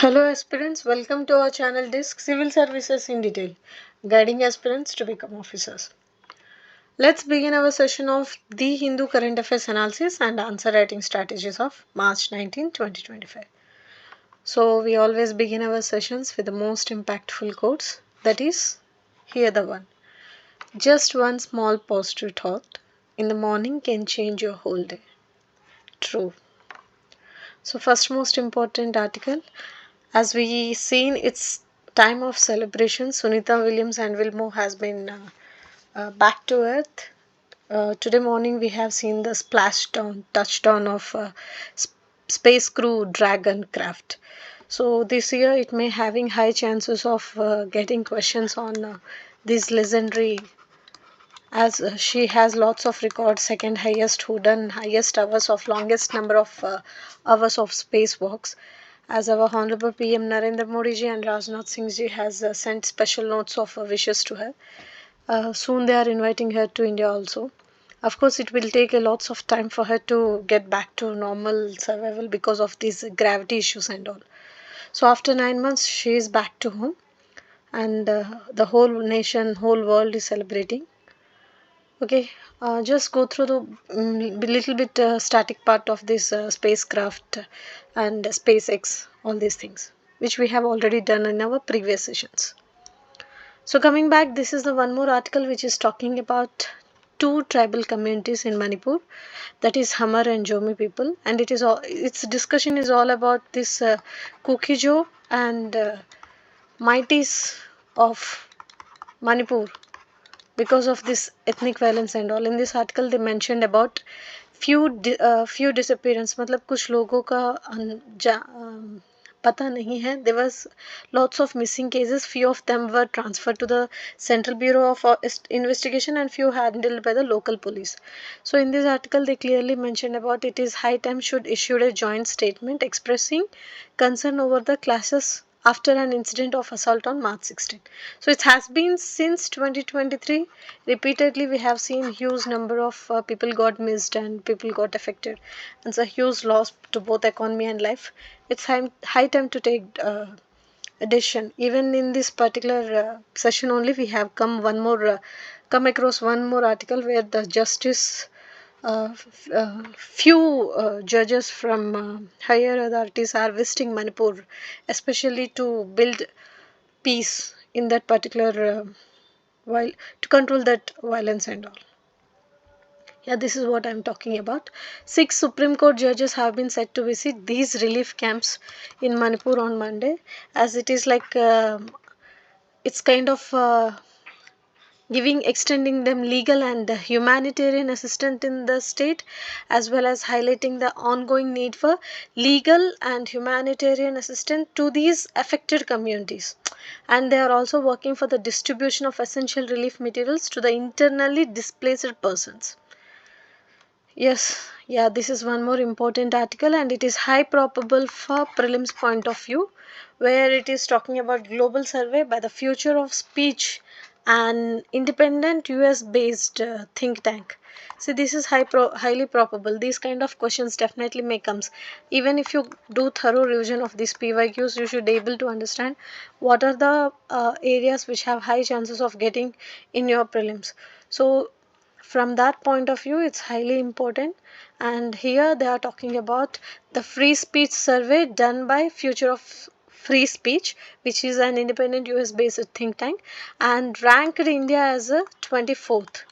Hello aspirants, welcome to our channel Disc Civil Services in Detail, guiding aspirants to become officers. Let's begin our session of The Hindu Current Affairs Analysis and Answer Writing Strategies of March 19, 2025. So we always begin our sessions with the most impactful quotes, that is, here the one. Just one small positive thought in the morning can change your whole day. True. So first most important article, as we seen, it's time of celebration. Sunita Williams and Wilmore has been back to earth. Today morning we have seen the touchdown of space crew Dragon craft. So this year it may having high chances of getting questions on this legendary, as she has lots of records, second highest who done highest hours of longest number of hours of spacewalks, as our Honorable PM Narendra Modi ji and Rajnath Singh ji has sent special notes of wishes to her. Soon they are inviting her to India also. Of course, it will take a lots of time for her to get back to normal survival because of these gravity issues and all. So after 9 months, she is back to home, and the whole nation, whole world is celebrating. Okay, just go through the little bit static part of this spacecraft and SpaceX, all these things, which we have already done in our previous sessions. So coming back, this is the one more article which is talking about two tribal communities in Manipur, that is Hamar and Jomi people, and its discussion is all about this Kukijo and Mighties of Manipur, because of this ethnic violence and all. In this article they mentioned about few disappearance, मतलब कुछ लोगों का पता नहीं है. There was lots of missing cases. Few of them were transferred to the Central Bureau of Investigation and few handled by the local police. So in this article they clearly mentioned about it is high time should issue a joint statement expressing concern over the clashes after an incident of assault on March 16. So it has been since 2023. Repeatedly we have seen huge number of people got missed and people got affected. It's a huge loss to both economy and life. It's high time to take a decision. Even in this particular session only, we have come across one more article where the justice few judges from higher authorities are visiting Manipur, especially to build peace in that particular while to control that violence and all. Yeah, this is what I'm talking about. 6 Supreme Court judges have been said to visit these relief camps in Manipur on Monday, as it is like it's kind of extending them legal and humanitarian assistance in the state, as well as highlighting the ongoing need for legal and humanitarian assistance to these affected communities. And they are also working for the distribution of essential relief materials to the internally displaced persons. Yes, yeah, this is one more important article, and it is high probable for prelims point of view, where it is talking about global survey by the future of speech, an independent US based think tank. See, this is highly probable. These kind of questions definitely may comes. Even if you do thorough revision of these PYQs, you should able to understand what are the areas which have high chances of getting in your prelims. So from that point of view, it's highly important. And here they are talking about the free speech survey done by Future of Free Speech, which is an independent US based think tank, and ranked India as a 24th.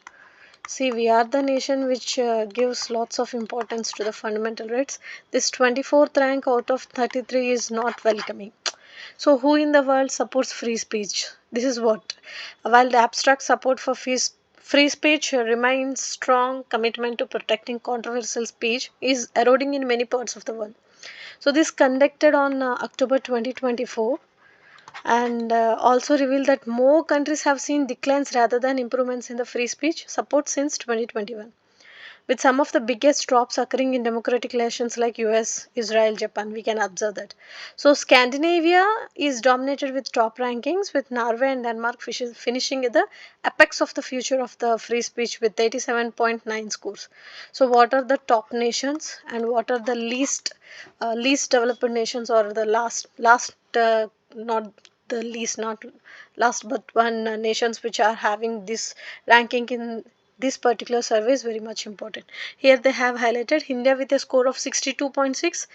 See, we are the nation which gives lots of importance to the fundamental rights. This 24th rank out of 33 is not welcoming. So who in the world supports free speech? This is what. While the abstract support for free speech remains strong, commitment to protecting controversial speech is eroding in many parts of the world. So this conducted on October 2024, and also revealed that more countries have seen declines rather than improvements in the free speech support since 2021. with some of the biggest drops occurring in democratic nations like US, Israel, Japan. We can observe that. So Scandinavia is dominated with top rankings, with Norway and Denmark finishing at the apex of the future of the free speech with 87.9 scores. So what are the top nations and what are the least developed nations, or the not the least, not last but one, nations which are having this ranking in this particular survey is very much important. Here they have highlighted India with a score of 62.6,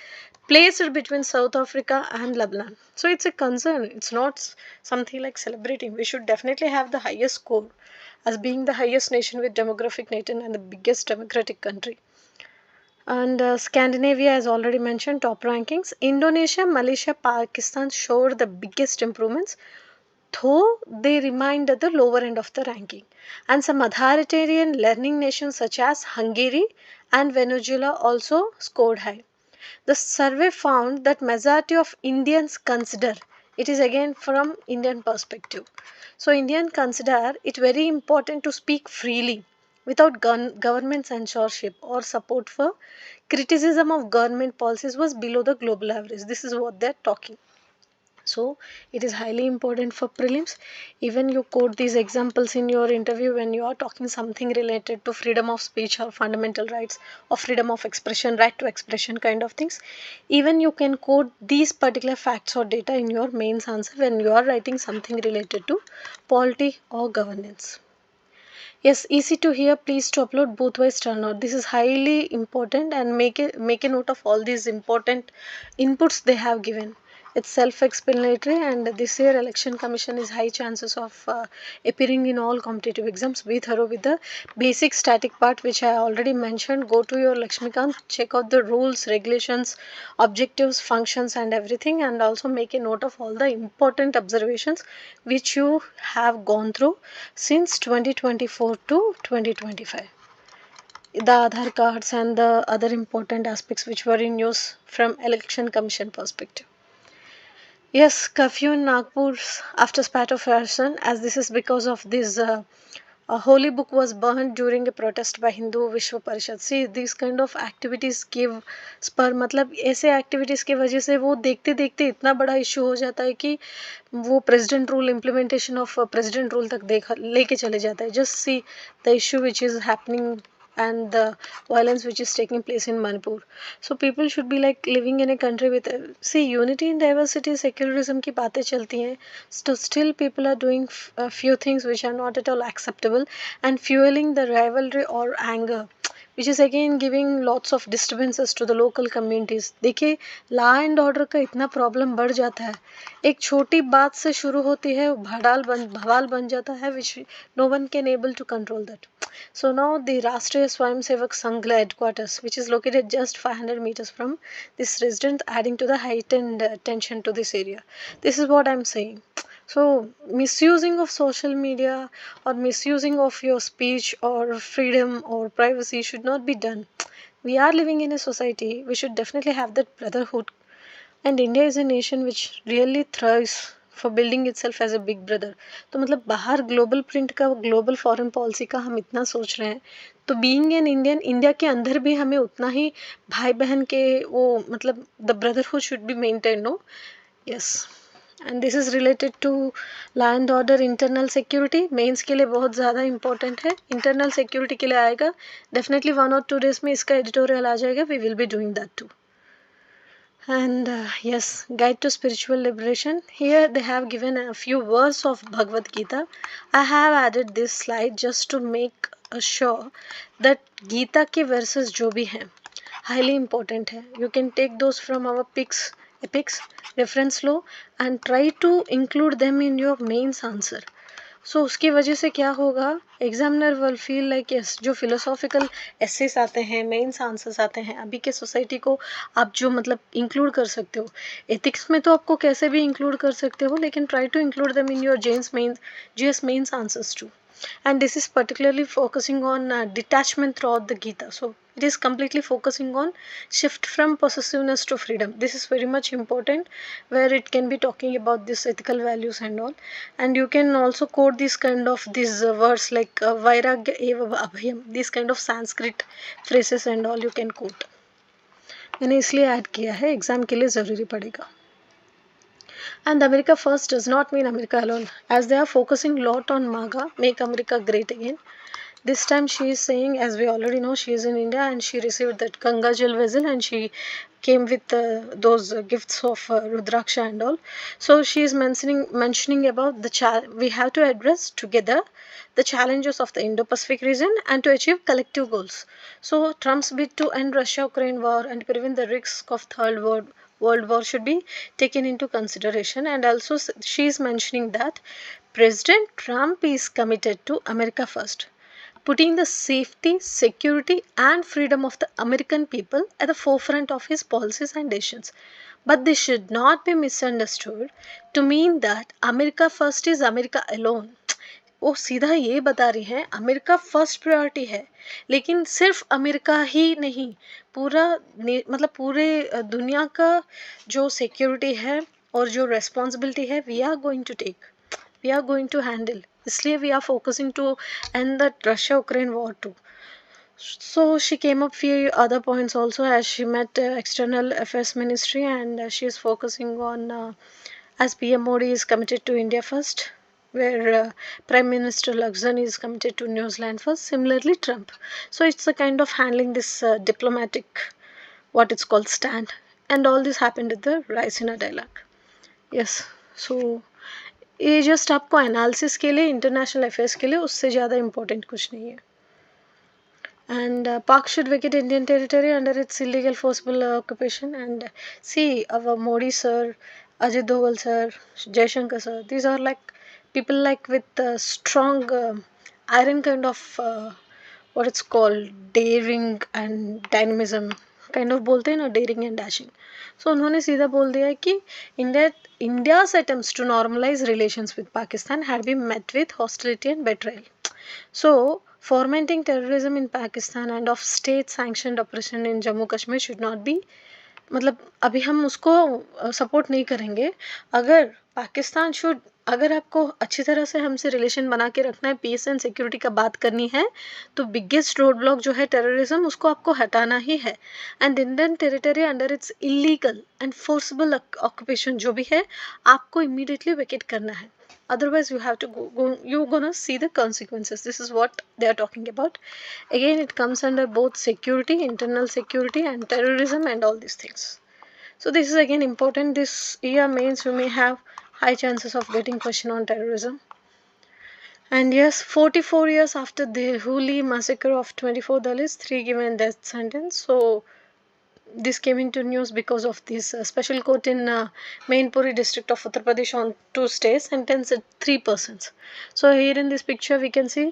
placed between South Africa and Lebanon. So it's a concern. It's not something like celebrating. We should definitely have the highest score as being the highest nation with demographic nation and the biggest democratic country. And Scandinavia, as already mentioned, top rankings. Indonesia, Malaysia, Pakistan showed the biggest improvements, though they remained at the lower end of the ranking. And some authoritarian learning nations such as Hungary and Venezuela also scored high. The survey found that majority of Indians consider, it is again from Indian perspective. So Indians consider it very important to speak freely without government censorship or support for criticism of government policies was below the global average. This is what they're talking. So it is highly important for prelims. Even you quote these examples in your interview when you are talking something related to freedom of speech or fundamental rights or freedom of expression, right to expression kind of things. Even you can quote these particular facts or data in your mains answer when you are writing something related to polity or governance. Yes, easy to hear. Please to upload both ways turnout. This is highly important, and make a note of all these important inputs they have given. It's self-explanatory, and this year election commission is high chances of appearing in all competitive exams. Be thorough with the basic static part which I already mentioned. Go to your Lakshmikant, check out the rules, regulations, objectives, functions and everything, and also make a note of all the important observations which you have gone through since 2024 to 2025. The Aadhaar cards and the other important aspects which were in use from election commission perspective. Yes, curfew in Nagpur after spat of arson, as this is because of this a holy book was burned during a protest by Hindu Vishwa Parishad. See, these kind of activities give spur, मतलब ऐसे activities की वजह से वो देखते देखते इतना बड़ा issue हो जाता है कि वो president rule implementation of president rule तक लेके चले जाता है. Just see the issue which is happening and the violence which is taking place in Manipur. So people should be like living in a country with see unity in diversity, secularism की बातें चलती हैं. So still people are doing a few things which are not at all acceptable and fueling the rivalry or anger, which is again giving lots of disturbances to the local communities. देखिए law and order का इतना problem बढ़ जाता है, एक छोटी बात से शुरू होती है भवाल बन जाता है, which no one can able to control that. So now the Rashtriya Swayamsevak Sangh headquarters, which is located just 500 meters from this residence, adding to the heightened tension to this area. This is what I'm saying. So misusing of social media or misusing of your speech or freedom or privacy should not be done. We are living in a society, we should definitely have that brotherhood, and India is a nation which really thrives for building itself as a big brother. तो मतलब बाहर global print का, global foreign policy का हम इतना सोच रहे हैं, तो बीइंग एन इंडियन, इंडिया के अंदर भी हमें उतना ही भाई बहन के वो मतलब the brotherhood should be maintain, no. Yes, and this is related to law and order, internal security. Mains के लिए बहुत ज़्यादा इंपॉर्टेंट है, इंटरनल सिक्योरिटी के लिए आएगा डेफिनेटली 1 और 2 डेज में इसका एडिटोरियल आ जाएगा. We will be doing that too. And yes, guide to spiritual liberation. Here they have given a few verses of Bhagavad Gita. I have added this slide just to make sure that Gita के verses जो भी हैं highly important है. You can take those from our PROBABBLE reference law and try to include them in your mains answer. सो उसकी वजह से क्या होगा, examiner will feel like yes, जो फिलोसॉफिकल एसेस आते हैं, मेंस आंसर्स आते हैं, अभी के सोसाइटी को आप जो मतलब इंक्लूड कर सकते हो. एथिक्स में तो आपको कैसे भी इंक्लूड कर सकते हो, लेकिन try to include them in your GS mains answers too. and this is particularly focusing on detachment throughout the Gita. So it is completely focusing on shift from possessiveness to freedom. This is very much important, where it can be talking about this ethical values and all. And you can also quote this kind of these words like vairagya eva abhayam, these kind of Sanskrit phrases and all you can quote. मैंने इसलिए add किया है, exam के लिए ज़रूरी पड़ेगा. And America First does not mean America alone, as they are focusing a lot on MAGA, Make America Great Again. This time she is saying, as we already know, she is in India and she received that Ganga Jal vessel and she came with those gifts of Rudraksha and all. So she is mentioning about we have to address together the challenges of the Indo-Pacific region and to achieve collective goals. So Trump's bid to end Russia-Ukraine war and prevent the risk of World War should be taken into consideration. And also she is mentioning that President Trump is committed to America First, putting the safety, security and freedom of the American people at the forefront of his policies and decisions. But this should not be misunderstood to mean that America First is America alone. वो सीधा ये बता रही हैं America first priority है, लेकिन सिर्फ America ही नहीं, पूरा मतलब पूरे दुनिया का जो सिक्योरिटी है और जो रेस्पॉन्सिबिलिटी है we are going to take, we are going to handle. इसलिए we are focusing to end the Russia Ukraine war too. So she came up few other points also, as she met external affairs ministry and she is focusing on as PM Modi is committed to India first, where Prime Minister Luxon is committed to New Zealand first. Similarly, Trump. So it's a kind of handling this diplomatic, what it's called, stand. And all this happened at the Raisina dialogue. Yes. So ये just आपको analysis के लिए, international affairs के लिए, उससे ज़्यादा important कुछ नहीं है. And Pak should vacate Indian territory under its illegal forcible occupation. And see, our Modi sir, Ajit Doval sir, Jaishankar sir, these are like people like with strong iron kind of what it's called, daring and dynamism kind of बोलते हैं ना, daring and dashing. So उन्होंने सीधा बोल दिया कि India's attempts to normalize relations with Pakistan had been met with hostility and betrayal. So fomenting terrorism in Pakistan and of state sanctioned oppression in Jammu Kashmir should not be, मतलब अभी हम उसको support नहीं करेंगे. अगर Pakistan should, अगर आपको अच्छी तरह से हमसे रिलेशन बना के रखना है, पीस एंड सिक्योरिटी का बात करनी है, तो बिगेस्ट रोड ब्लॉक जो है टेररिज्म, उसको आपको हटाना ही है. And Indian territory under its illegal and forcible occupation जो भी है, आपको इमीडिएटली वेकेट करना है. Otherwise you have to you're gonna see the consequences. This is what they are talking about. Again, it comes under both security, internal security and terrorism and all these things. So this is again important. This year mains you may have high chances of getting question on terrorism. And yes, 44 years after the Huli massacre of 24 Dalits, 3 given death sentence. So this came into news because of this special court in Mainpuri district of Uttar Pradesh on 2 stays sentenced 3 persons. So here in this picture we can see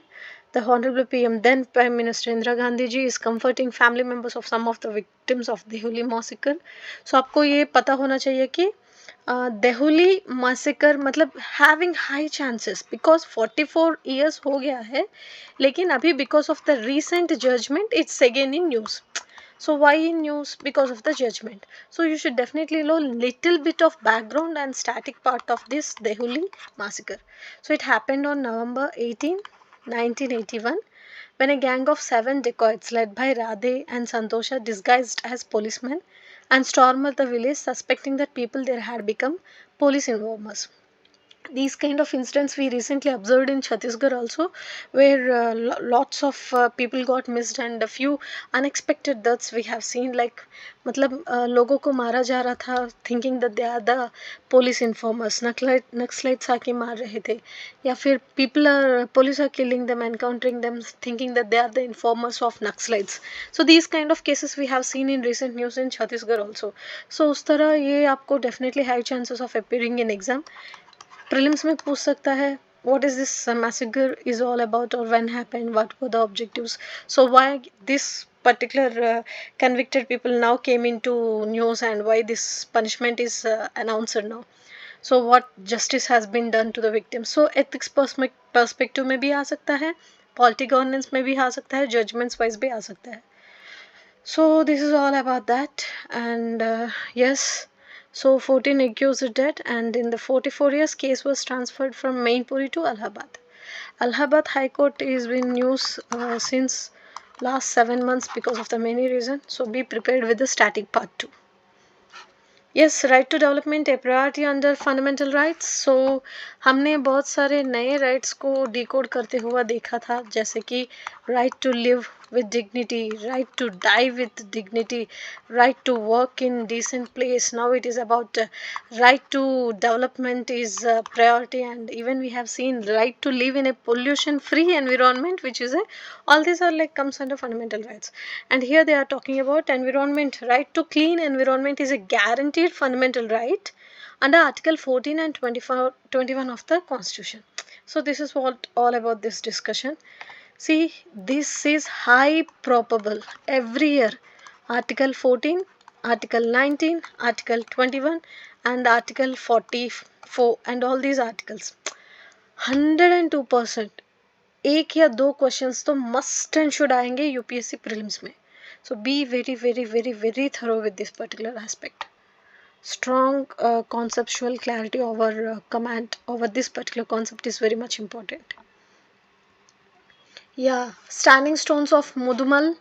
the Honorable PM, then Prime Minister Indira Gandhi ji, is comforting family members of some of the victims of the Holi massacre. So आपको ये पता होना चाहिए कि देहुली massacre मतलब having high chances because 44 years हो गया है, लेकिन अभी because of the recent judgment it's again in news. So why in news? Because of the judgment. So you should definitely know little bit of background and static part of this Dehuli massacre. So it happened on November 18, 1981, when a gang of 7 dacoits led by Radhe and Santosha, disguised as policemen, and stormed the village, suspecting that people there had become police informers. These kind of incidents we recently observed in Chhattisgarh also, where lots of people got missed and a few unexpected deaths we have seen. Like मतलब लोगों को मारा जा रहा था thinking that they are the police informers, Naxalites आके मार रहे थे, या फिर police are killing them, encountering them, thinking that they are the informers of Naxalites. So these kind of cases we have seen in recent news in Chhattisgarh also. So उस तरह ये आपको definitely high chances of appearing in exam. Prelims में पूछ सकता है what is this massacre is all about, or when happened, what were the objectives, so why this particular convicted people now came into news and why this punishment is announced now. So what justice has been done to the victim. So ethics perspective में भी आ सकता है, polity governance में भी आ सकता है, judgements wise भी आ सकता है. So this is all about that. And yes, so 14 accused are dead, and in the 44 years case was transferred from Mainpuri to Allahabad. Allahabad High Court is been news since last 7 months because of the many reasons. So be prepared with the static part 2. Yes, right to development a priority under fundamental rights. So हमने बहुत सारे नए rights को decode करते हुआ देखा था, जैसे कि right to live with dignity, right to die with dignity, right to work in decent place. Now it is about right to development is priority, and even we have seen right to live in a pollution free environment, which is a, all these are like comes under fundamental rights. And here they are talking about environment. Right to clean environment is a guaranteed fundamental right under Article 14 and 24, 21 of the Constitution. So this is what all about this discussion. See, this is high probable every year. Article 14, Article 19, Article 21 and Article 44 and all these articles. 102% एक या दो questions तो must and should आएंगे UPSC prelims में. So be very very very very thorough with this particular aspect. Strong conceptual clarity over command over this particular concept is very much important. Yeah, standing stones of Mudumal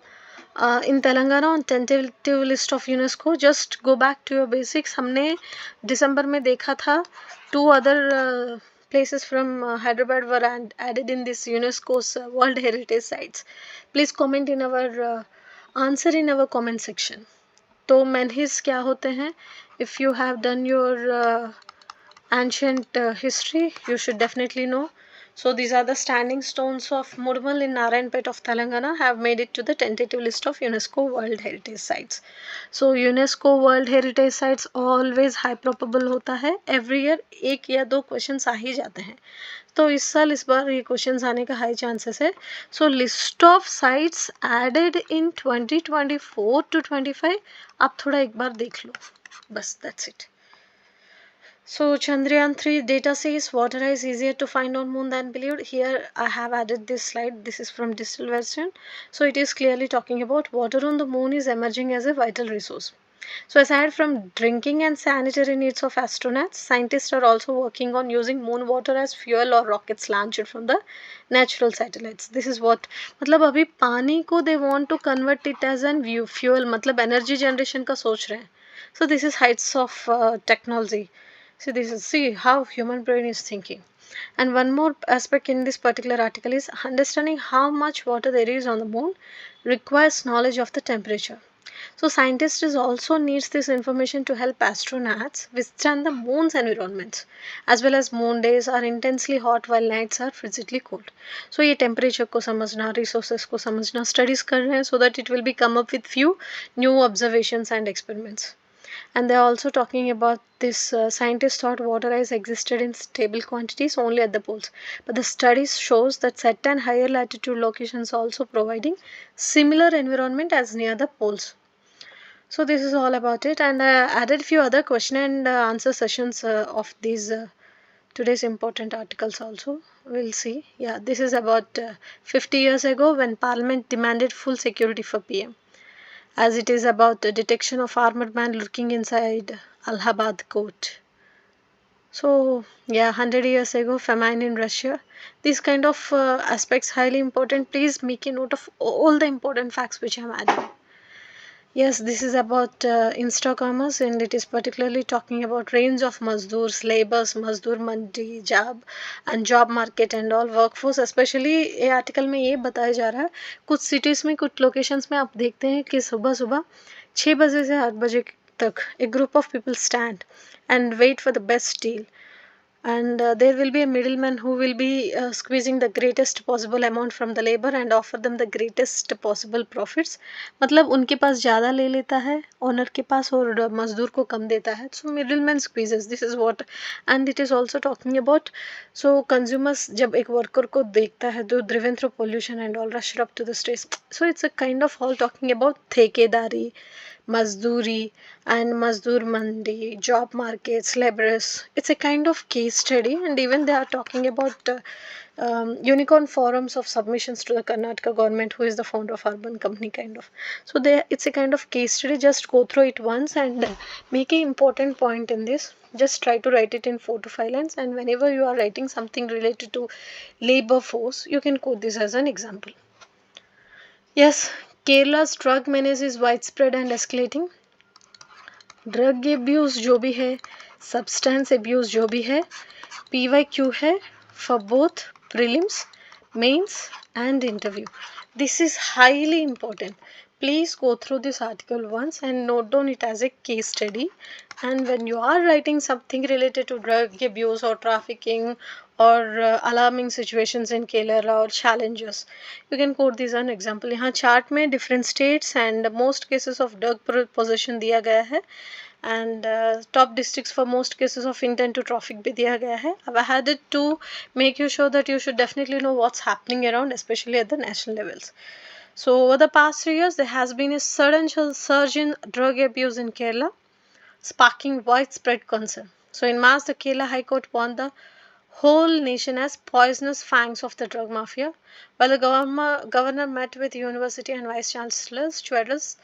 in Telangana on tentative list of UNESCO. Just go back to your basics. हमने दिसंबर में देखा था 2 other places from Hyderabad were added in this UNESCO's World Heritage Sites. Please comment in our answer in our comment section. तो मैनहिस क्या होते हैं? If you have done your ancient history, you should definitely know. So these are the standing stones of Mudumal in Narayanpet of Telangana have made it to the tentative list of UNESCO World Heritage Sites. So UNESCO World Heritage Sites always high probable होता है. Every year एक या दो questions आ ही जाते हैं. तो इस बार ये questions आने का high chances है. So list of sites added in 2024 to 25 आप थोड़ा एक बार देख लो. बस that's it. So Chandrayaan 3 data says water is easier to find on moon than believed. Here I have added this slide. This is from digital version. So it is clearly talking about water on the moon is emerging as a vital resource. So aside from drinking and sanitary needs of astronauts, scientists are also working on using moon water as fuel or rockets launched from the natural satellites. This is what मतलब अभी पानी को they want to convert it as an fuel मतलब energy generation का सोच रहे हैं. So this is heights of technology. See how human brain is thinking. And one more aspect in this particular article is understanding how much water there is on the moon requires knowledge of the temperature. So scientists also needs this information to help astronauts withstand the moon's environments, as well as moon days are intensely hot while nights are physically cold. So ये temperature को समझना, resources को समझना, studies कर रहे हैं so that it will be come up with few new observations and experiments. And they are also talking about this scientists thought water ice existed in stable quantities only at the poles, but the studies shows that set and higher latitude locations also providing similar environment as near the poles. So this is all about it, and I added few other question and answer sessions of these today's important articles also. We'll see. Yeah, this is about 50 years ago when Parliament demanded full security for PM, as it is about the detection of armored man lurking inside Allahabad court. So yeah, 100 years ago, famine in Russia. These kind of aspects highly important. Please make a note of all the important facts which I am adding. Yes, this is about Insta commerce, and it is particularly talking about range of mazdoors, laborers, mazdoor mandi, job and job market and all workforce. Especially ये article में ये बताया जा रहा है कुछ cities में कुछ लोकेशंस में आप देखते हैं कि सुबह सुबह 6 बजे से 8 बजे तक a group of people stand and wait for the best deal. And there will be a middleman who will be squeezing the greatest possible amount from the labor and offer them the greatest possible profits. मतलब उनके पास ज़्यादा ले लेता है owner के पास और मजदूर को कम देता है. So middleman squeezes. This is what, and it is also talking about so consumers जब एक worker को देखता है तो driven through pollution and all rush up to the streets. So it's a kind of all talking about ठेकेदारी, Mazduri and Mazdoor Mandi, job markets, laborers. It's a kind of case study, and even they are talking about unicorn forums of submissions to the Karnataka government, who is the founder of Urban Company, kind of. So it's a kind of case study. Just go through it once and make an important point in this. Just try to write it in 4 to 5 lines, and whenever you are writing something related to labor force, you can quote this as an example. Yes, Kerala's drug menace is widespread and escalating. Drug abuse जो भी है, substance abuse जो भी है, PYQ है for both prelims, mains and interview. This is highly important. Please go through this article once and note down it as a case study. And when you are writing something related to drug abuse or trafficking or alarming situations in Kerala or challenges, you can quote this as an example. यहाँ chart में different states and most cases of drug possession दिया गया है, and top districts for most cases of intent to traffic भी दिया गया है. I've had it to make you sure that you should definitely know what's happening around, especially at the national levels. So over the past 3 years, there has been a sudden surge in drug abuse in Kerala, sparking widespread concern. So in March, the Kerala High Court warned the whole nation as poisonous fangs of the drug mafia, while the governor met with university and vice chancellors to address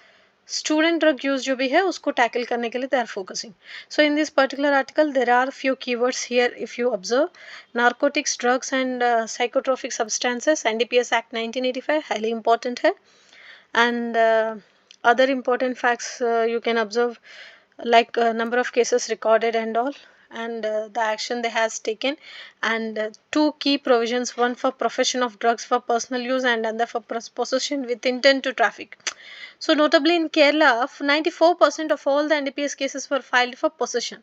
student drug use जो भी है उसको tackle करने के लिए they are focusing. So in this particular article there are few keywords here if you observe. Narcotics, drugs and psychotropic substances, NDPS Act 1985 highly important है, and other important facts you can observe, like number of cases recorded and all, and the action they has taken, and 2 key provisions, one for profession of drugs for personal use and another for possession with intent to traffic. So notably in Kerala, 94% of all the NDPS cases were filed for possession.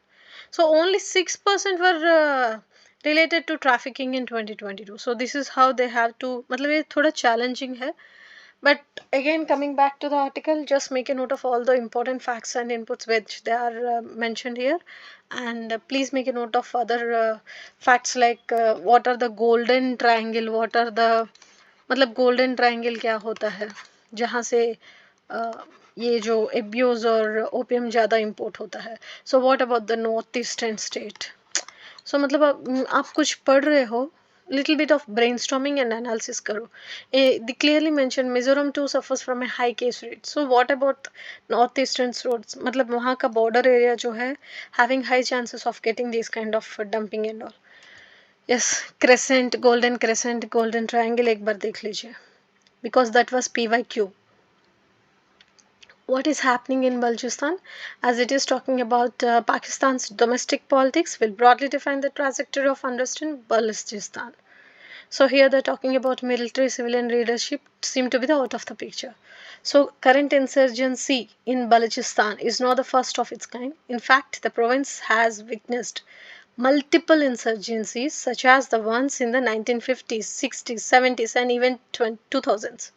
So only 6% were related to trafficking in 2022. So this is how they have to, मतलब ये थोड़ा challenging है. But again, coming back to the article, just make a note of all the important facts and inputs which they are mentioned here, and please make a note of other facts like what are the golden triangle, what are the, मतलब golden triangle क्या होता है जहाँ से ये जो abuse और opium ज़्यादा इम्पोर्ट होता है. So what about the north eastern state. So मतलब आप कुछ पढ़ रहे हो, little bit of brainstorming and analysis करो. They clearly mention Mizoram too suffers from a high case rate. So what about northeastern states? मतलब वहाँ का border area जो है having high chances of getting these kind of dumping and all. Yes, crescent, golden triangle एक बार देख लीजिए, because that was PYQ. What is happening in Balochistan, as it is talking about Pakistan's domestic politics, will broadly define the trajectory of unrest in Balochistan. So here they're talking about military civilian leadership seem to be the out of the picture. So current insurgency in Balochistan is not the first of its kind. In fact, the province has witnessed multiple insurgencies such as the ones in the 1950s, 60s, 70s and even 2000s.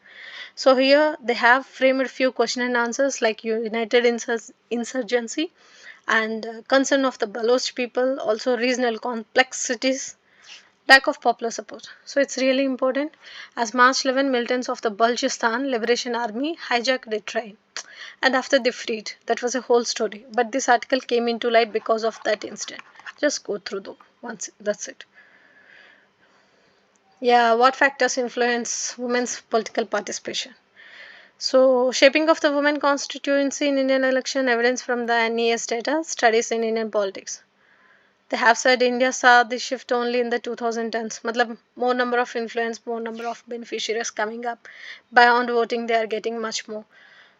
So here they have framed few question and answers like united insurgency and concern of the Baloch people, also regional complexities, lack of popular support. So it's really important. As March 11, militants of the Balochistan Liberation Army hijacked a train, and after they freed, that was a whole story. But this article came into light because of that incident. Just go through though once, that's it. Yeah, what factors influence women's political participation? So, shaping of the women constituency in Indian election, evidence from the NES data, studies in Indian politics. They have said India saw the shift only in the 2010s. मतलब more number of influence, more number of beneficiaries coming up. Beyond voting, they are getting much more.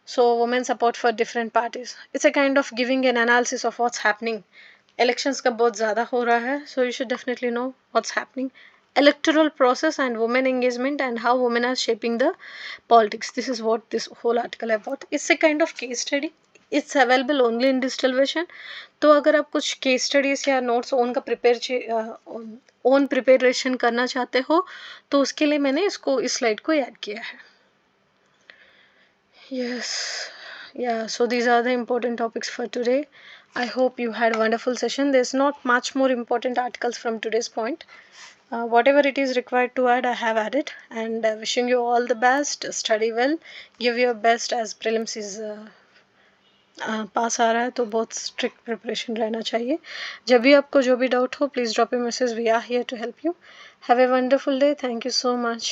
So, women support for different parties. It's a kind of giving an analysis of what's happening. Elections का बहुत ज़्यादा हो रहा है, so you should definitely know what's happening. Electoral process and women engagement and how women are shaping the politics. This is what this whole article about. It's a kind of case study. It's available only in digital version. तो अगर आप कुछ case studies या notes own preparation करना चाहते हो तो उसके लिए मैंने इसको इस स्लाइड को ऐड किया है. Yes, yeah, so these are the important topics for today. I hope you had a wonderful session. There's not much more important articles from today's point. Whatever it is required to add, I have added, and wishing you all the best. Study well, give your best as prelims is पास आ रहा है तो बहुत strict preparation रहना चाहिए। जब भी आपको जो भी डाउट हो please drop a message, we are here to help you. Have a wonderful day, thank you so much.